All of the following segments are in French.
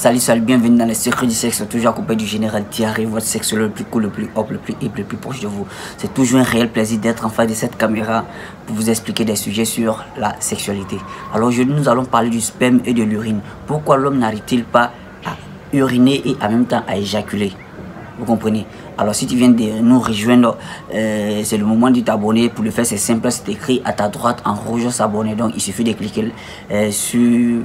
Salut, bienvenue dans les secrets du sexe, toujours accompagné du général Thierry, votre sexologue le plus cool, le plus hop, le plus hip, le plus proche de vous. C'est toujours un réel plaisir d'être en face de cette caméra pour vous expliquer des sujets sur la sexualité. Alors aujourd'hui, nous allons parler du sperme et de l'urine. Pourquoi l'homme n'arrive-t-il pas à uriner et en même temps à éjaculer? Vous comprenez? Alors si tu viens de nous rejoindre, c'est le moment de t'abonner. Pour le faire, c'est simple, c'est écrit à ta droite en rouge s'abonner. Donc il suffit de cliquer sur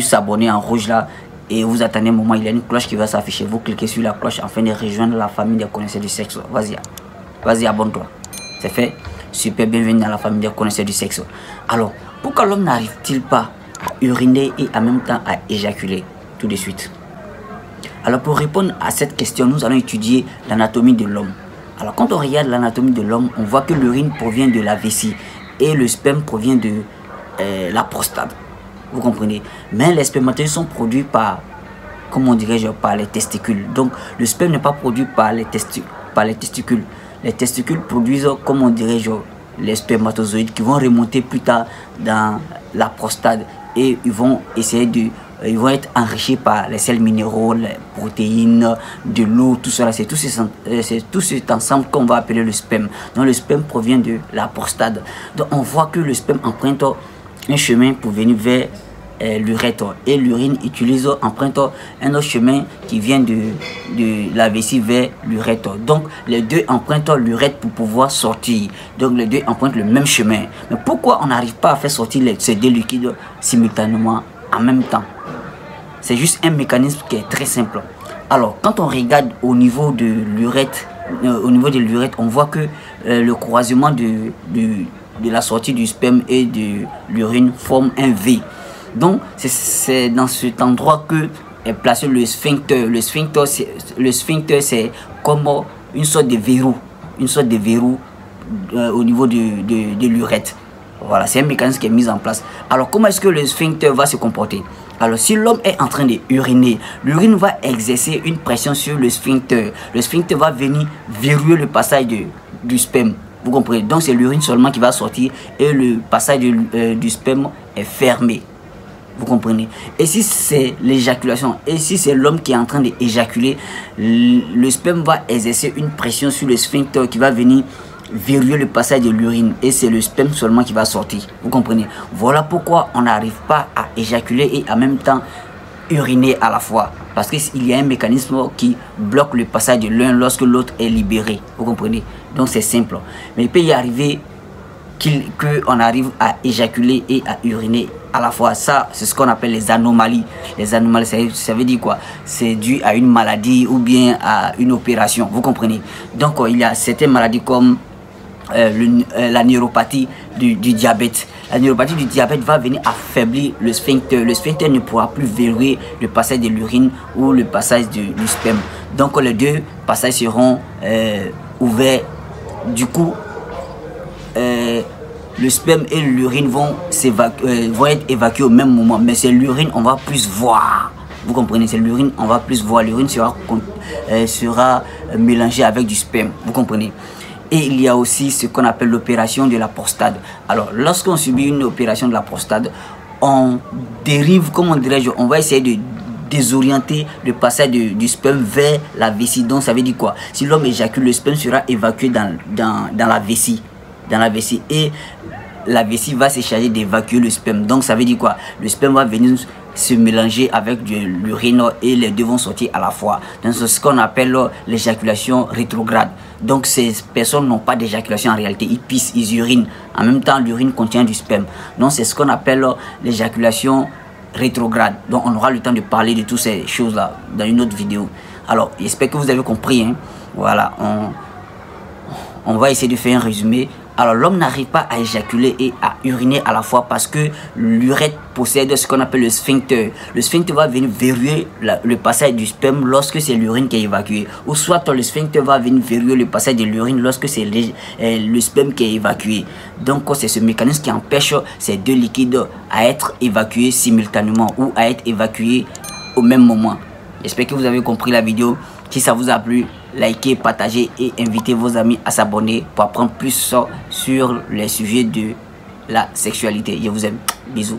s'abonner en rouge là. Et vous attendez un moment, il y a une cloche qui va s'afficher. Vous cliquez sur la cloche afin de rejoindre la famille des connaisseurs du sexe. Vas-y, abonne-toi. C'est fait. Super, bienvenue dans la famille des connaisseurs du sexe. Alors, pourquoi l'homme n'arrive-t-il pas à uriner et en même temps à éjaculer? Tout de suite. Alors, pour répondre à cette question, nous allons étudier l'anatomie de l'homme. Alors, quand on regarde l'anatomie de l'homme, on voit que l'urine provient de la vessie et le sperme provient de la prostate. Vous comprenez? Mais les spermatozoïdes sont produits par, comment dirais-je, par les testicules. Donc, le sperme n'est pas produit par les testicules. Les testicules produisent, comment dirais-je, les spermatozoïdes qui vont remonter plus tard dans la prostate et ils vont essayer de... Ils vont être enrichis par les sels minéraux, les protéines, de l'eau, tout cela. C'est tout cet ensemble qu'on va appeler le sperme. Donc, le sperme provient de la prostate. Donc, on voit que le sperme emprunte un chemin pour venir vers l'urètre et l'urine emprunte un autre chemin qui vient de la vessie vers l'urètre. Donc les deux empruntent l'urètre pour pouvoir sortir. Donc les deux empruntent le même chemin. Mais pourquoi on n'arrive pas à faire sortir ces deux liquides simultanément en même temps? C'est juste un mécanisme qui est très simple. Alors quand on regarde au niveau de l'urètre, on voit que le croisement de la sortie du sperme et de l'urine forme un V. Donc c'est dans cet endroit que est placé le sphincter. Le sphincter c'est comme une sorte de verrou, au niveau de l'urètre. Voilà, c'est un mécanisme qui est mis en place. Alors comment est-ce que le sphincter va se comporter? Alors si l'homme est en train de uriner, l'urine va exercer une pression sur le sphincter. Le sphincter va venir verrouiller le passage du sperme. Vous comprenez? Donc c'est l'urine seulement qui va sortir et le passage du sperme est fermé. Vous comprenez? Et si c'est l'éjaculation, et si c'est l'homme qui est en train d'éjaculer, le sperme va exercer une pression sur le sphincter qui va venir verrouiller le passage de l'urine et c'est le sperme seulement qui va sortir. Vous comprenez? Voilà pourquoi on n'arrive pas à éjaculer et en même temps uriner à la fois. Parce qu'il y a un mécanisme qui bloque le passage de l'un lorsque l'autre est libéré. Vous comprenez? Donc c'est simple. Mais il peut y arriver qu'on arrive à éjaculer et à uriner à la fois. Ça, c'est ce qu'on appelle les anomalies. Les anomalies, ça veut dire quoi? C'est dû à une maladie ou bien à une opération. Vous comprenez? Donc, il y a certaines maladies comme la neuropathie du diabète. La neuropathie du diabète va venir affaiblir le sphincter. Le sphincter ne pourra plus verrouiller le passage de l'urine ou le passage du sperme. Donc, les deux passages seront ouverts. Du coup, le sperme et l'urine vont être évacués au même moment. Mais c'est l'urine, on va plus voir. Vous comprenez? C'est l'urine, on va plus voir. L'urine sera mélangée avec du sperme. Vous comprenez? Et il y a aussi ce qu'on appelle l'opération de la prostate. Alors, lorsqu'on subit une opération de la prostate, on dérive, comment dirais-je, on va essayer de désorienter le passage du sperme vers la vessie. Donc, ça veut dire quoi? Si l'homme éjacule, le sperme sera évacué dans la vessie. Et la vessie va se charger d'évacuer le sperme. Donc, ça veut dire quoi? Le sperme va venir se mélanger avec de l'urine et les deux vont sortir à la fois. Donc c'est ce qu'on appelle l'éjaculation rétrograde. Donc ces personnes n'ont pas d'éjaculation en réalité, ils pissent, ils urinent. En même temps l'urine contient du sperme. Donc c'est ce qu'on appelle l'éjaculation rétrograde. Donc on aura le temps de parler de toutes ces choses là dans une autre vidéo. Alors j'espère que vous avez compris, hein. Voilà, on va essayer de faire un résumé. Alors l'homme n'arrive pas à éjaculer et à uriner à la fois parce que l'urètre possède ce qu'on appelle le sphincter. Le sphincter va venir verrouiller le passage du sperme lorsque c'est l'urine qui est évacuée. Ou soit le sphincter va venir verrouiller le passage de l'urine lorsque c'est le sperme qui est évacué. Donc c'est ce mécanisme qui empêche ces deux liquides à être évacués simultanément ou à être évacués au même moment. J'espère que vous avez compris la vidéo. Si ça vous a plu, likez, partagez et invitez vos amis à s'abonner pour apprendre plus sur les sujets de la sexualité. Je vous aime. Bisous.